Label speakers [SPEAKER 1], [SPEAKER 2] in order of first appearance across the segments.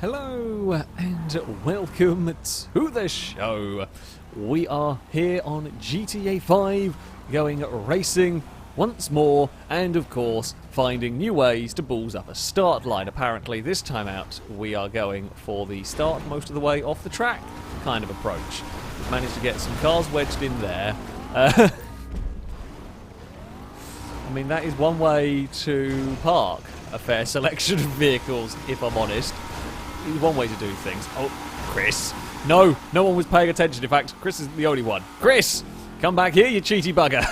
[SPEAKER 1] Hello and welcome to the show. We are here on GTA 5 going racing once more and of course finding new ways to balls up a start line. Apparently this time out we are going for the start most of the way off the track kind of approach. We've managed to get some cars wedged in there. I mean, that is one way to park a fair selection of vehicles, if I'm honest. It's one way to do things. Oh, Chris. No, no one was paying attention. In fact, Chris is the only one. Chris! Come back here, you cheaty bugger.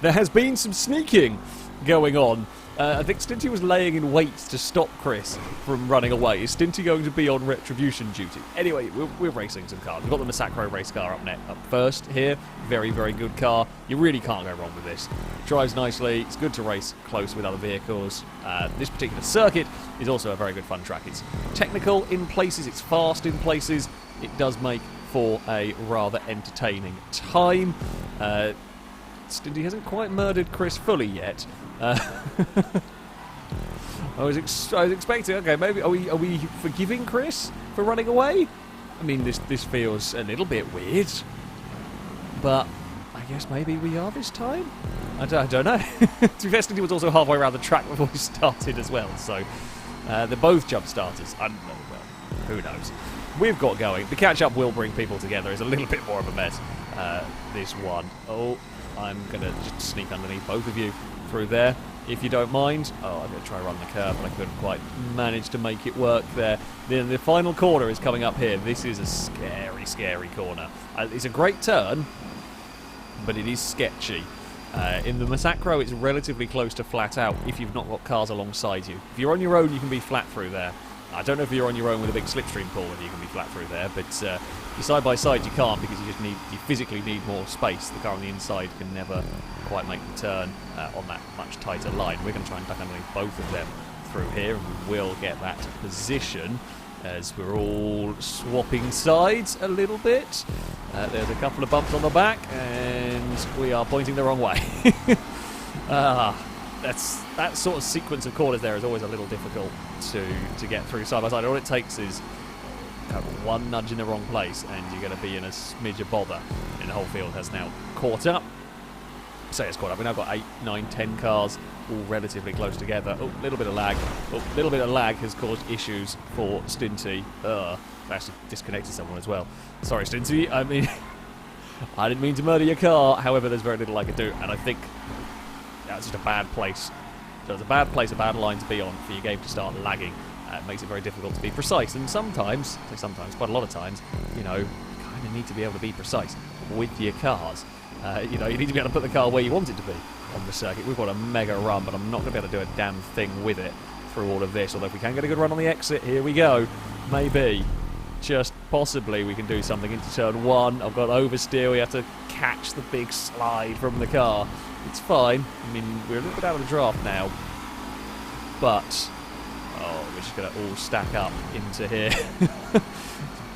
[SPEAKER 1] There has been some sneaking going on. I think Stinty was laying in wait to stop Chris from running away. Is Stinty going to be on retribution duty? Anyway, we're racing some cars. We've got the Massacro race car up first here. Very, very good car. You really can't go wrong with this. It drives nicely. It's good to race close with other vehicles. This particular circuit is also a very good fun track. It's technical in places. It's fast in places. It does make for a rather entertaining time. Stinty hasn't quite murdered Chris fully yet. I was expecting. Okay, maybe are we forgiving Chris for running away? I mean, this feels a little bit weird, but I guess maybe we are this time. I don't know. To be fair, Stinty was also halfway around the track before we started as well, so they're both jump starters. I don't know. Well, who knows? We've got going. The catch up will bring people together. It's a little bit more of a mess. This one. Oh, I'm gonna just sneak underneath both of you through there, if you don't mind. Oh, I'm going to try and run the curve, but I couldn't quite manage to make it work there. The final corner is coming up here. This is a scary, scary corner. It's a great turn, but it is sketchy. In the Massacro, it's relatively close to flat out if you've not got cars alongside you. If you're on your own, you can be flat through there. I don't know if you're on your own with a big slipstream pool whether you can be flat through there, but if you're side by side you can't because you physically need more space. The car on the inside can never quite make the turn on that much tighter line. We're going to try and duck underneath both of them through here, and we will get that position as we're all swapping sides a little bit. There's a couple of bumps on the back, and we are pointing the wrong way. That sort of sequence of corners there is always a little difficult to get through side by side. All it takes is one nudge in the wrong place and you're going to be in a smidge of bother. And the whole field has now caught up. Say it's caught up. We've now got 8, 9, 10 cars all relatively close together. Oh, a little bit of lag. Oh, a little bit of lag has caused issues for Stinty. I actually disconnected someone as well. Sorry, Stinty. I mean, I didn't mean to murder your car. However, there's very little I could do. And I think that's just a bad place. So it's a bad place, a bad line to be on for your game to start lagging. It makes it very difficult to be precise. And sometimes, quite a lot of times, you know, you kind of need to be able to be precise with your cars. You know, you need to be able to put the car where you want it to be on the circuit. We've got a mega run, but I'm not going to be able to do a damn thing with it through all of this. Although if we can get a good run on the exit, here we go. Maybe, just possibly, we can do something into turn 1. I've got oversteer. We have to catch the big slide from the car. It's fine. I mean, we're a little bit out of the draft now, but we're just going to all stack up into here.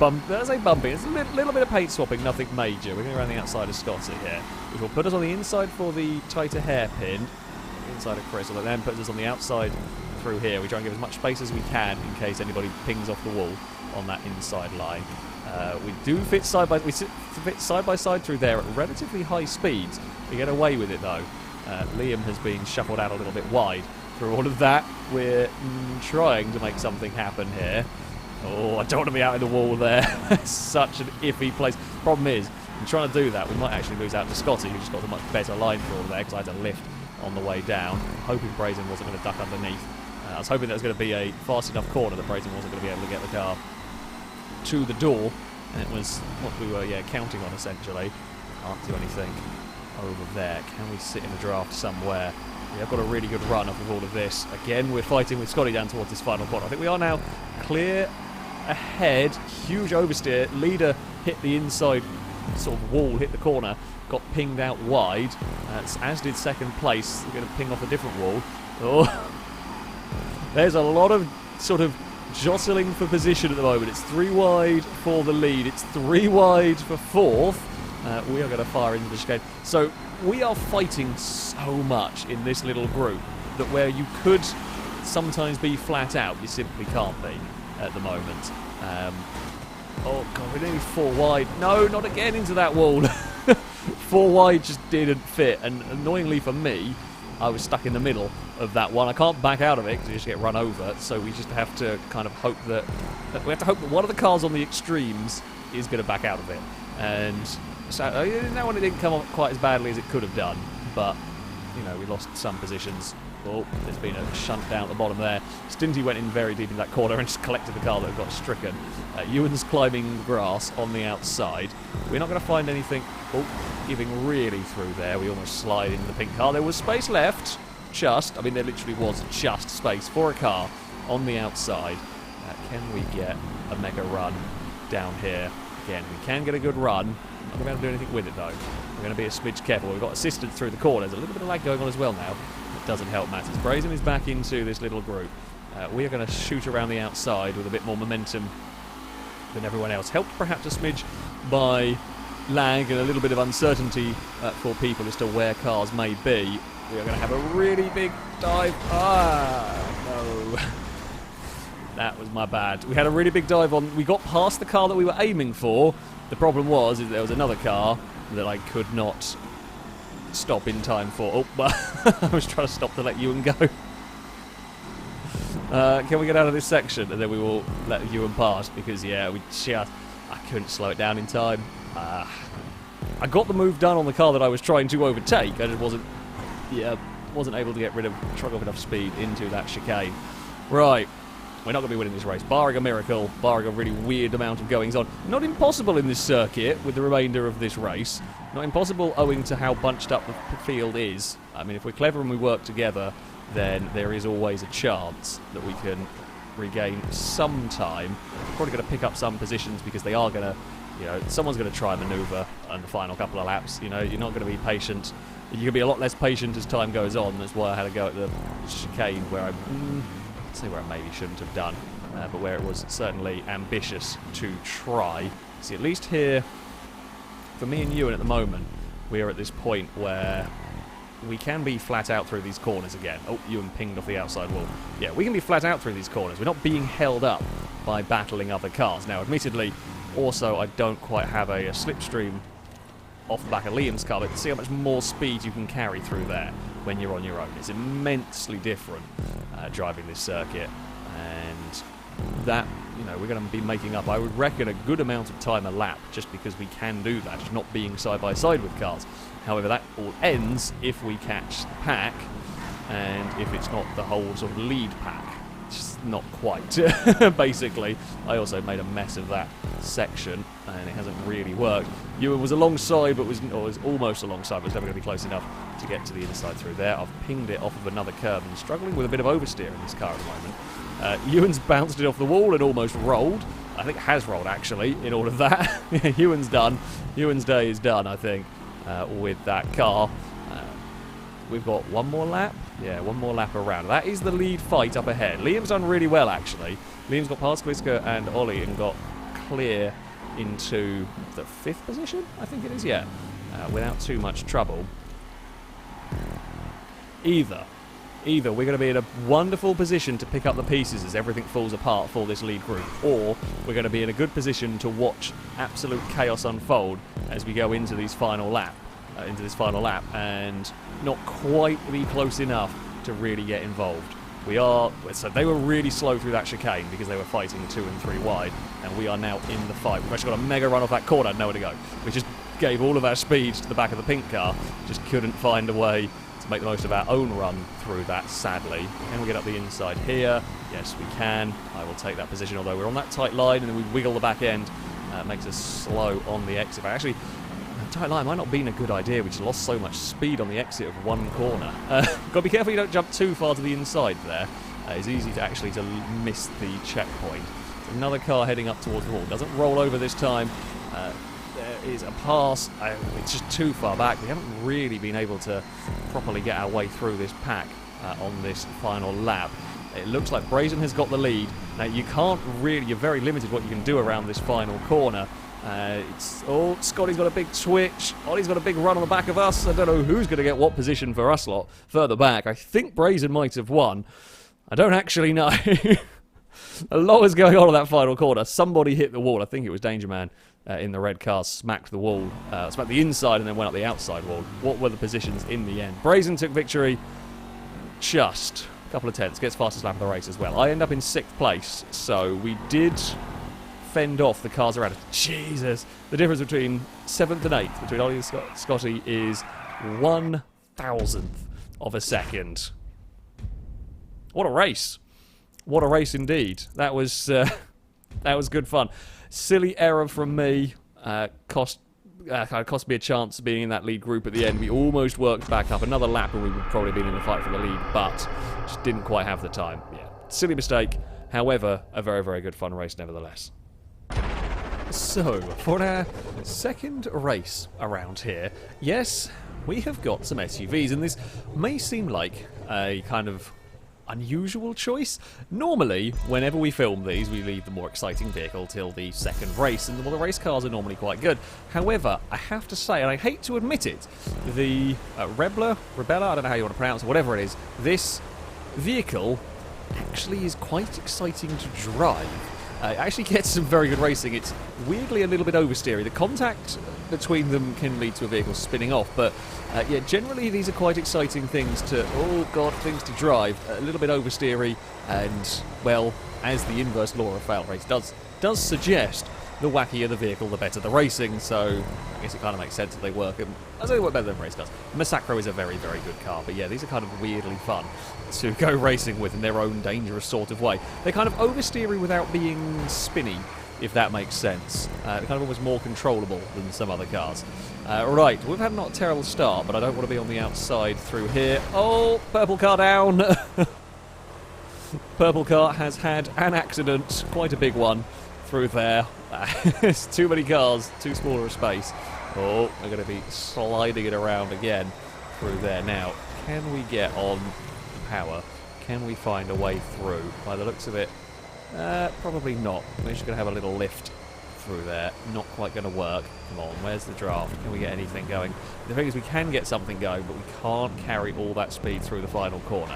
[SPEAKER 1] I say bumping. It's a little bit of paint swapping, nothing major. We're going around the outside of Scotty here, which will put us on the inside for the tighter hairpin, inside of Chris, and then puts us on the outside through here. We try and give as much space as we can in case anybody pings off the wall on that inside line. We do fit side by side through there at relatively high speeds. We get away with it though. Liam has been shuffled out a little bit wide through all of that. We're trying to make something happen here. Oh, I don't want to be out in the wall there. It's such an iffy place. Problem is, in trying to do that, we might actually lose out to Scotty, who just got a much better line for all there, because I had to lift on the way down. Hoping Brazen wasn't going to duck underneath. I was hoping there was going to be a fast enough corner that Brazen wasn't going to be able to get the car to the door, and it was what we were counting on essentially. Can't do anything over there. Can we sit in a draft somewhere? We have got a really good run off of all of this. Again, we're fighting with Scotty down towards this final corner. I think we are now clear ahead. Huge oversteer. Leader hit the inside sort of wall, hit the corner, got pinged out wide, as did second place. We're going to ping off a different wall. Oh, there's a lot of sort of jostling for position at the moment. It's 3 wide for the lead. It's 3 wide for fourth. We are going to fire into the chicane. So we are fighting so much in this little group that where you could sometimes be flat out. You simply can't be at the moment. Oh god, we're nearly 4 wide. No, not again into that wall. 4 wide just didn't fit, and annoyingly for me, I was stuck in the middle of that one. I can't back out of it because you just get run over, so we just have to kind of hope that one of the cars on the extremes is going to back out of it. And so that one, it didn't come off quite as badly as it could have done, but you know, we lost some positions. Oh, there's been a shunt down at the bottom there. Stinty went in very deep in that corner and just collected the car that got stricken. Ewan's climbing the grass on the outside. We're not going to find anything. Oh, giving really through there. We almost slide into the pink car. There was space left. Just. I mean, there literally was just space for a car on the outside. Can we get a mega run down here? Again, we can get a good run. Not going to be able to do anything with it, though. We're going to be a smidge careful. We've got assistance through the corners. A little bit of lag going on as well now. Doesn't help matters. Brazen is back into this little group. We are going to shoot around the outside with a bit more momentum than everyone else. Helped perhaps a smidge by lag and a little bit of uncertainty for people as to where cars may be. We are going to have a really big dive. No. That was my bad. We had a really big dive on. We got past the car that we were aiming for. The problem was there was another car that I could not stop in time for. Oh, well, I was trying to stop to let Ewan go. Can we get out of this section and then we will let Ewan pass? Because yeah, I couldn't slow it down in time. I got the move done on the car that I was trying to overtake. I just wasn't able to get rid of truck off enough speed into that chicane. Right. We're not going to be winning this race, barring a miracle, barring a really weird amount of goings on. Not impossible in this circuit with the remainder of this race. Not impossible owing to how bunched up the field is. I mean, if we're clever and we work together, then there is always a chance that we can regain some time. We're probably going to pick up some positions because they are going to, you know, someone's going to try and manoeuvre on the final couple of laps. You know, you're not going to be patient. You're going to be a lot less patient as time goes on. That's why I had to go at the chicane where say where I maybe shouldn't have done, but where it was certainly ambitious to try. See, at least here, for me and Ewan at the moment, we are at this point where we can be flat out through these corners again. Oh, Ewan pinged off the outside wall. Yeah, we can be flat out through these corners. We're not being held up by battling other cars. Now, admittedly, also, I don't quite have a slipstream off the back of Liam's car, but see how much more speed you can carry through there when you're on your own. It's immensely different driving this circuit, and that, you know, we're going to be making up, I would reckon, a good amount of time a lap just because we can do that, just not being side by side with cars. However, that all ends if we catch the pack, and if it's not the whole sort of lead pack. Just not quite. Basically, I also made a mess of that section, and it hasn't really worked. Ewan was alongside, but was almost alongside, but was never going to be close enough to get to the inside through there. I've pinged it off of another curb and struggling with a bit of oversteer in this car at the moment. Ewan's bounced it off the wall and almost rolled. I think has rolled, actually, in all of that. Ewan's done. Ewan's day is done, I think, with that car. We've got one more lap. Yeah, one more lap around. That is the lead fight up ahead. Liam's done really well, actually. Liam's got past Quisker and Ollie and got clear into the 5th position, I think it is, yeah, without too much trouble. Either we're going to be in a wonderful position to pick up the pieces as everything falls apart for this lead group, or we're going to be in a good position to watch absolute chaos unfold as we go into this final lap, and not quite be close enough to really get involved. So they were really slow through that chicane because they were fighting 2 and 3 wide, and we are now in the fight. We've actually got a mega run off that corner, nowhere to go. We just gave all of our speed to the back of the pink car, just couldn't find a way to make the most of our own run through that, sadly. Can we get up the inside here? Yes, we can. I will take that position, although we're on that tight line, and then we wiggle the back end. Makes us slow on the exit. Actually, tight line might not have been a good idea. We just lost so much speed on the exit of one corner. Got to be careful you don't jump too far to the inside there. It's easy to miss the checkpoint. Another car heading up towards the wall. Doesn't roll over this time. There is a pass. It's just too far back. We haven't really been able to properly get our way through this pack on this final lap. It looks like Brazen has got the lead. Now, you're very limited what you can do around this final corner. Scotty's got a big twitch. Ollie's got a big run on the back of us. I don't know who's going to get what position for us lot further back. I think Brazen might have won. I don't actually know. A lot was going on in that final corner. Somebody hit the wall. I think it was Danger Man in the red car. Smacked the wall. Smacked the inside and then went up the outside wall. What were the positions in the end? Brazen took victory. Just a couple of tenths. Gets fastest lap of the race as well. I end up in 6th place. So we did fend off the cars around us. Jesus. The difference between 7th and 8th, between Ollie and Scotty, is 1,000th of a second. What a race. What a race indeed. That was good fun. Silly error from me. Cost me a chance of being in that lead group at the end. We almost worked back up another lap and we would probably been in the fight for the lead, but just didn't quite have the time. Yeah, silly mistake. However, a very, very good fun race nevertheless. So, for our second race around here, yes, we have got some SUVs, and this may seem like a kind of unusual choice. Normally, whenever we film these, we leave the more exciting vehicle till the second race, and well, the race cars are normally quite good. However, I have to say, and I hate to admit it, the Rebla, I don't know how you want to pronounce it, whatever it is, this vehicle actually is quite exciting to drive. It actually gets some very good racing. It's weirdly a little bit oversteery. The contact between them can lead to a vehicle spinning off, but yeah, generally these are quite exciting things things to drive. A little bit oversteery, and well, as the inverse law of FailRace does suggest, the wackier the vehicle, the better the racing. So I guess it kind of makes sense that they work. I say they work better than race does. Massacro is a very, very good car, but yeah, these are kind of weirdly fun to go racing with in their own dangerous sort of way. They're kind of oversteery without being spinny, if that makes sense. They're kind of almost more controllable than some other cars. Right, we've had not a terrible start, but I don't want to be on the outside through here. Oh, purple car down. Purple car has had an accident, quite a big one, through there. There's too many cars, too small a space. Oh, we're going to be sliding it around again through there. Now, can we get on power? Can we find a way through? By the looks of it, probably not. We're just going to have a little lift through there. Not quite going to work. Come on, where's the draft? Can we get anything going? The thing is, we can get something going, but we can't carry all that speed through the final corner.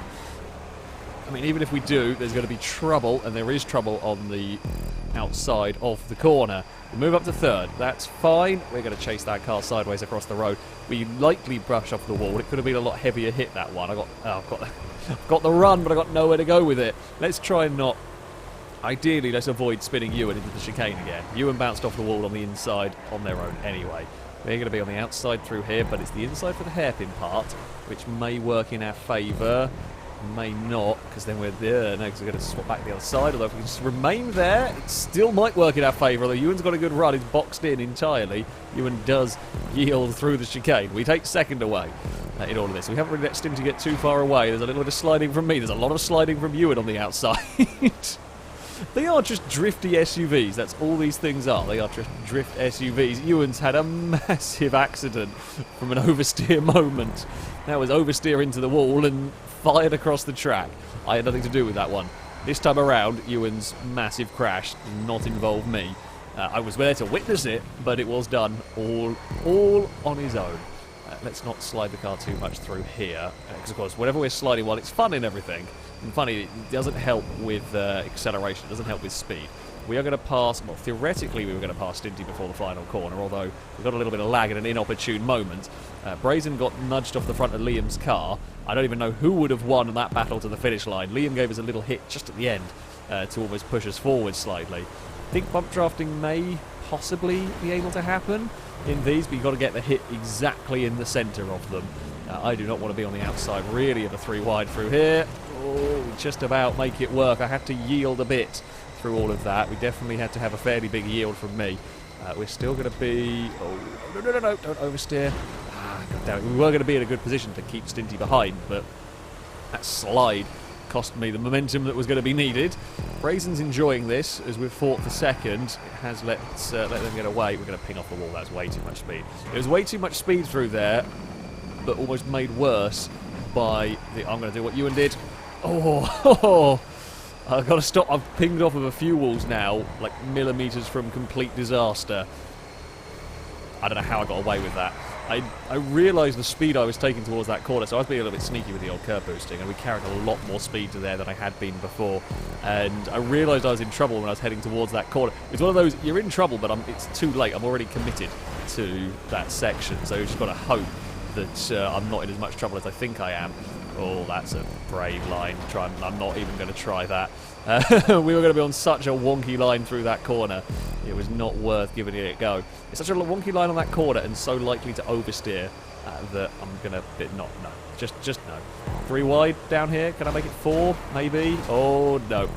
[SPEAKER 1] I mean, even if we do, there's going to be trouble, and there is trouble on the outside of the corner. We move up to 3rd. That's fine. We're going to chase that car sideways across the road. We lightly brush off the wall. It could have been a lot heavier hit, that one. I've got the run, but I got nowhere to go with it. Let's try and not... Ideally, let's avoid spinning Ewan into the chicane again. Ewan bounced off the wall on the inside on their own anyway. We're going to be on the outside through here, but it's the inside for the hairpin part, which may work in our favour. May not, because then we're there. No, because we're going to swap back the other side. Although if we can just remain there, it still might work in our favour. Although Ewan's got a good run, he's boxed in entirely. Ewan does yield through the chicane. We take 2nd away in all of this. We haven't really let Stinty get too far away. There's a little bit of sliding from me. There's a lot of sliding from Ewan on the outside. They are just drifty SUVs. That's all these things are. They are just drift SUVs. Ewan's had a massive accident from an oversteer moment. That was oversteer into the wall and fired across the track. I had nothing to do with that one. This time around, Ewan's massive crash did not involve me. I was there to witness it, but it was done all on his own. Let's not slide the car too much through here, because of course, whenever we're sliding, while it's fun and everything, and funny, it doesn't help with acceleration, it doesn't help with speed. We are going to pass, well, theoretically we were going to pass Stinty before the final corner, although we got a little bit of lag at an inopportune moment. Brazen got nudged off the front of Liam's car. I don't even know who would have won that battle to the finish line. Liam gave us a little hit just at the end to almost push us forward slightly. I think bump drafting may possibly be able to happen in these, but you've got to get the hit exactly in the centre of them. I do not want to be on the outside really of the 3 wide through here. Oh, we just about make it work. I had to yield a bit through all of that. We definitely had to have a fairly big yield from me. We're still going to be... Oh, no, don't oversteer. God damn it. We were going to be in a good position to keep Stinty behind, but that slide cost me the momentum that was going to be needed. Brazen's enjoying this as we've fought for 2nd. It has let them get away. We're going to ping off the wall. That's way too much speed. It was way too much speed through there, but almost made worse by the... I'm going to do what Ewan did. Oh, I've got to stop. I've pinged off of a few walls now, like millimetres from complete disaster. I don't know how I got away with that. I realised the speed I was taking towards that corner, so I was being a little bit sneaky with the old curb boosting, and we carried a lot more speed to there than I had been before. And I realised I was in trouble when I was heading towards that corner. It's one of those, you're in trouble, but it's too late. I'm already committed to that section, so you've just got to hope that I'm not in as much trouble as I think I am. Oh, that's a brave line. I'm not even going to try that. We were going to be on such a wonky line through that corner. It was not worth giving it a go. It's such a wonky line on that corner and so likely to oversteer that I'm going to... No. Just no. 3 wide down here. Can I make it 4? Maybe? Oh, no.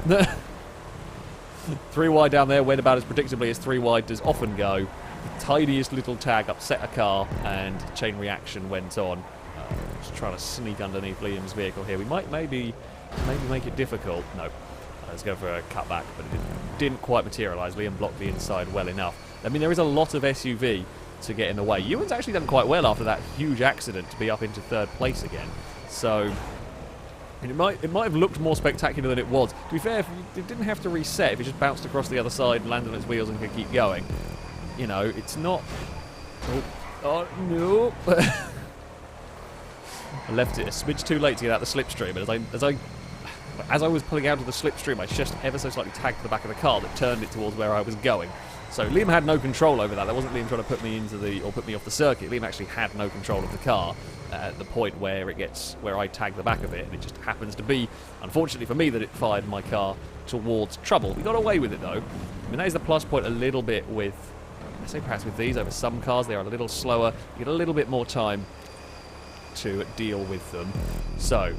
[SPEAKER 1] 3 wide down there went about as predictably as 3 wide does often go. The tiniest little tag upset a car and chain reaction went on. Just trying to sneak underneath Liam's vehicle here. We might maybe make it difficult. No. Let's go for a cutback, but it didn't quite materialise. Liam blocked the inside well enough. I mean, there is a lot of SUV to get in the way. Ewan's actually done quite well after that huge accident to be up into 3rd place again. So it might have looked more spectacular than it was. To be fair, if it didn't have to reset, if it just bounced across the other side, landed on its wheels and could keep going, you know, it's not... Oh no! I left it a smidge too late to get out the slipstream, but as I was pulling out of the slipstream, I just ever so slightly tagged the back of the car that turned it towards where I was going. So Liam had no control over that. That wasn't Liam trying to put me put me off the circuit. Liam actually had no control of the car at the point where I tagged the back of it, and it just happens to be, unfortunately for me, that it fired my car towards trouble. We got away with it though. I mean, that is the plus point a little bit with, I say perhaps with these over some cars. They are a little slower. You get a little bit more time to deal with them. So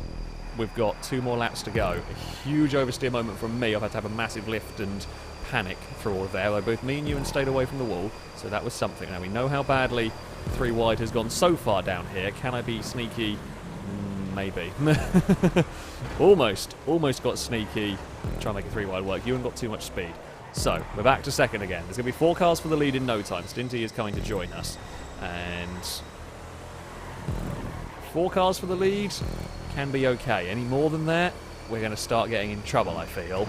[SPEAKER 1] we've got 2 more laps to go. A huge oversteer moment from me. I've had to have a massive lift and panic through all of there, although both me and Ewan stayed away from the wall, so that was something. Now we know how badly 3 wide has gone so far down here. Can I be sneaky? Maybe. Almost got sneaky. Try and make a 3 wide work. Ewan got too much speed. So we're back to 2nd again. There's going to be 4 cars for the lead in no time. Stinty is coming to join us, and 4 cars for the lead can be okay. Any more than that, we're going to start getting in trouble, I feel.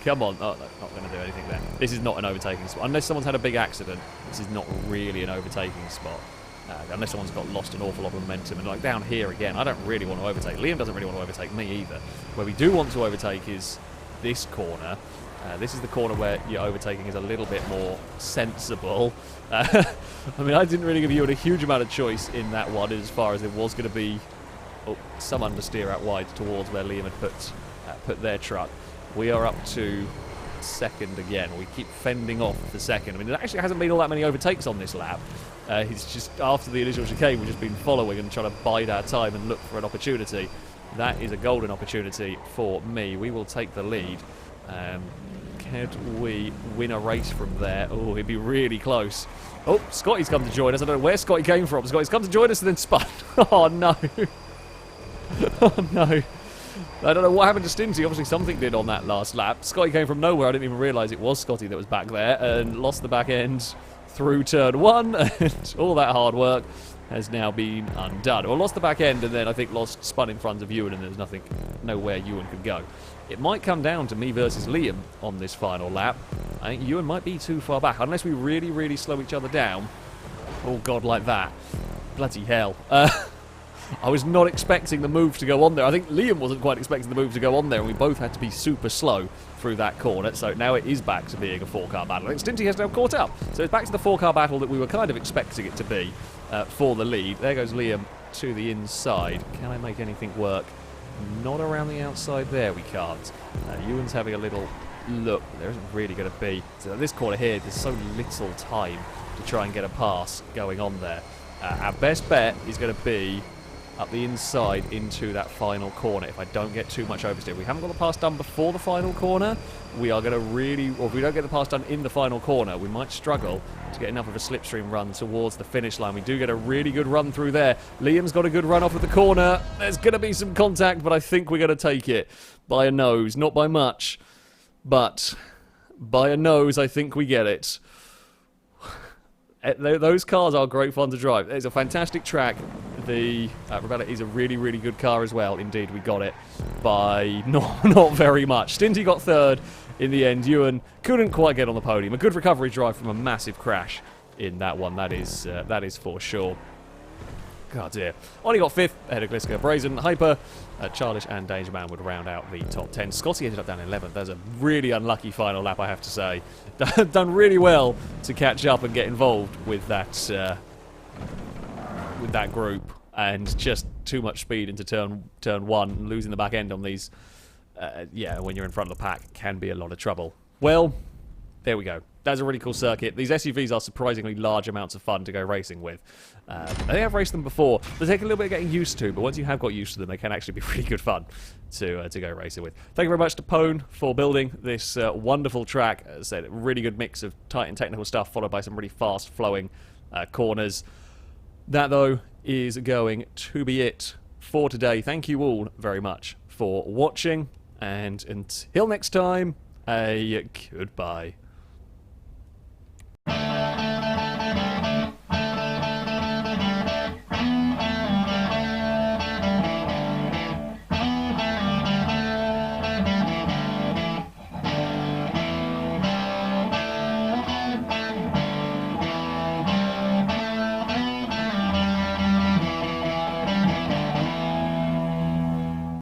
[SPEAKER 1] Come on. Oh, no, not going to do anything there. This is not an overtaking spot. Unless someone's had a big accident, this is not really an overtaking spot. Unless someone's got lost an awful lot of momentum. And like down here again, I don't really want to overtake. Liam doesn't really want to overtake me either. Where we do want to overtake is this corner. This is the corner where your overtaking is a little bit more sensible. I mean, I didn't really give you a huge amount of choice in that one as far as it was going to be some understeer out wide towards where Liam had put their truck. We are up to 2nd again. We keep fending off the 2nd. I mean, there actually hasn't been all that many overtakes on this lap. It's just after the initial chicane, we've just been following and trying to bide our time and look for an opportunity. That is a golden opportunity for me. We will take the lead. Could we win a race from there? Oh, it'd be really close. Oh, Scotty's come to join us. I don't know where Scotty came from. Scotty's come to join us and then spun. Oh, no. Oh, no. I don't know what happened to Stinty. Obviously, something did on that last lap. Scotty came from nowhere. I didn't even realise it was Scotty that was back there and lost the back end through turn 1. And all that hard work has now been undone. Well, lost the back end and then I think spun in front of Ewan, and there's nowhere Ewan could go. It might come down to me versus Liam on this final lap. I think Ewan might be too far back, unless we really, really slow each other down. Oh, God, like that. Bloody hell. I was not expecting the move to go on there. I think Liam wasn't quite expecting the move to go on there, and we both had to be super slow through that corner. So now it is back to being a 4-car battle. I think Stinty has now caught up. So it's back to the 4-car battle that we were kind of expecting it to be for the lead. There goes Liam to the inside. Can I make anything work? Not around the outside there, we can't. Ewan's having a little look. There isn't really going to be. So this corner here, there's so little time to try and get a pass going on there. Our best bet is going to be up the inside into that final corner if I don't get too much oversteer. If we haven't got the pass done before the final corner, we are going to really, or if we don't get the pass done in the final corner, we might struggle to get enough of a slipstream run towards the finish line. We do get a really good run through there. Liam's got a good run off of the corner. There's going to be some contact, but I think we're going to take it by a nose. Not by much, but by a nose, I think we get it. Those cars are great fun to drive. It's a fantastic track. The Rebla is a really, really good car as well. Indeed, we got it by not very much. Stinty got 3rd in the end. Ewan couldn't quite get on the podium. A good recovery drive from a massive crash in that one. That is for sure. God dear. Only got 5th ahead of Gliska. Brazen, Hyper, Childish and Danger Man would round out the top 10. Scotty ended up down 11th. There's a really unlucky final lap, I have to say. Done really well to catch up and get involved with that group, and just too much speed into turn 1. Losing the back end on these, yeah, when you're in front of the pack can be a lot of trouble. Well, there we go. That's a really cool circuit. These SUVs are surprisingly large amounts of fun to go racing with. I think I've raced them before. They take a little bit of getting used to, but once you have got used to them, they can actually be really good fun to go racing with. Thank you very much to Pone for building this wonderful track. As I said, a really good mix of tight and technical stuff, followed by some really fast-flowing corners. That, though, is going to be it for today. Thank you all very much for watching, and until next time, a goodbye.